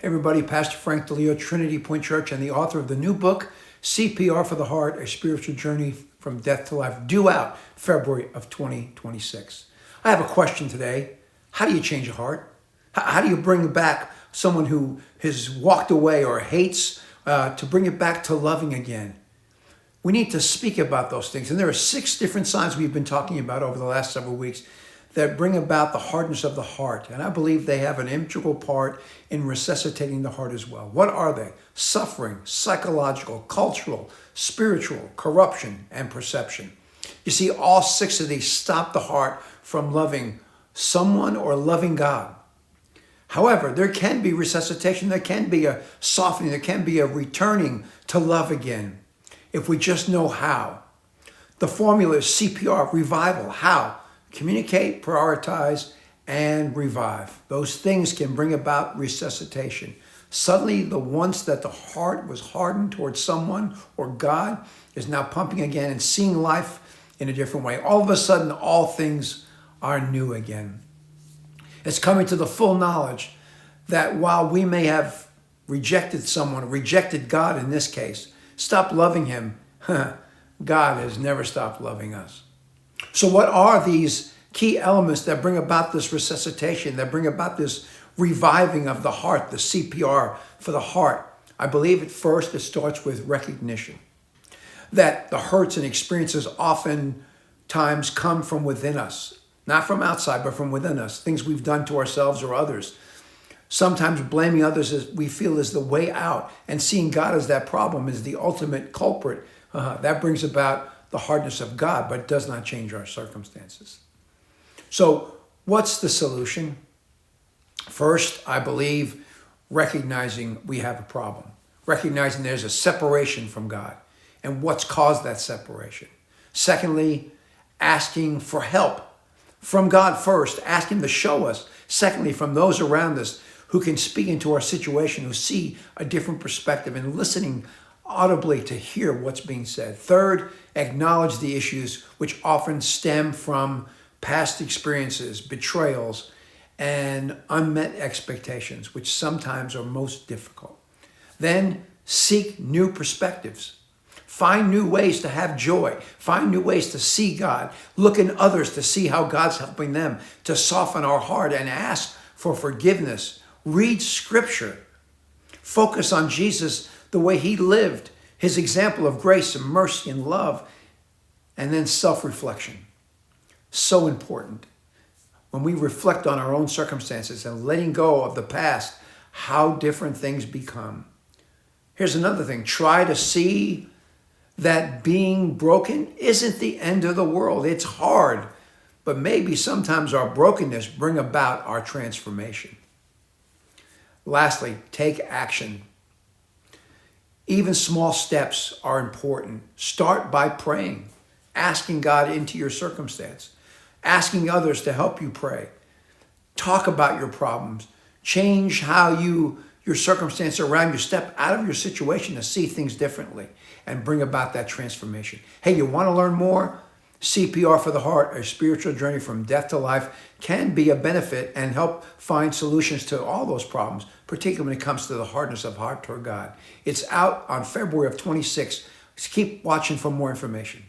Hey everybody, Pastor Frank DeLeo, Trinity Point Church, and the author of the new book, CPR for the Heart, A Spiritual Journey from Death to Life, due out February of 2026. I have a question today. How do you change a heart? How do you bring back someone who has walked away or hates to bring it back to loving again? We need to speak about those things. And there are 6 different signs we've been talking about over the last several weeks that bring about the hardness of the heart. And I believe they have an integral part in resuscitating the heart as well. What are they? Suffering, psychological, cultural, spiritual, corruption, and perception. You see, all 6 of these stop the heart from loving someone or loving God. However, there can be resuscitation, there can be a softening, there can be a returning to love again, if we just know how. The formula is CPR, revival. How? Communicate, prioritize, and revive. Those things can bring about resuscitation. Suddenly, the once that the heart was hardened towards someone or God is now pumping again and seeing life in a different way. All of a sudden, all things are new again. It's coming to the full knowledge that while we may have rejected someone, rejected God in this case, stopped loving him, God has never stopped loving us. So what are these key elements that bring about this resuscitation, that bring about this reviving of the heart, the CPR for the heart? I believe at first it starts with recognition that the hurts and experiences oftentimes come from within us, not from outside, but from within us, things we've done to ourselves or others. Sometimes blaming others as we feel is the way out, and seeing God as that problem is the ultimate culprit. That brings about the hardness of God, but it does not change our circumstances. So what's the solution? First, I believe recognizing we have a problem, recognizing there's a separation from God and what's caused that separation. Secondly, asking for help from God first, asking to show us. Secondly, from those around us who can speak into our situation, who see a different perspective, and listening audibly to hear what's being said. Third, acknowledge the issues which often stem from past experiences, betrayals, and unmet expectations, which sometimes are most difficult. Then seek new perspectives. Find new ways to have joy. Find new ways to see God. Look in others to see how God's helping them to soften our heart, and ask for forgiveness. Read Scripture. Focus on Jesus, the way he lived, his example of grace and mercy and love, and then self-reflection. So important. When we reflect on our own circumstances and letting go of the past, how different things become. Here's another thing. Try to see that being broken isn't the end of the world. It's hard, but maybe sometimes our brokenness bring about our transformation. Lastly, take action. Even small steps are important. Start by praying, asking God into your circumstance, asking others to help you pray. Talk about your problems. Change how your circumstance around you. Step out of your situation to see things differently and bring about that transformation. Hey, you want to learn more? CPR for the Heart, A Spiritual Journey from Death to Life, can be a benefit and help find solutions to all those problems, particularly when it comes to the hardness of heart toward God. It's out on February of 26. Keep watching for more information.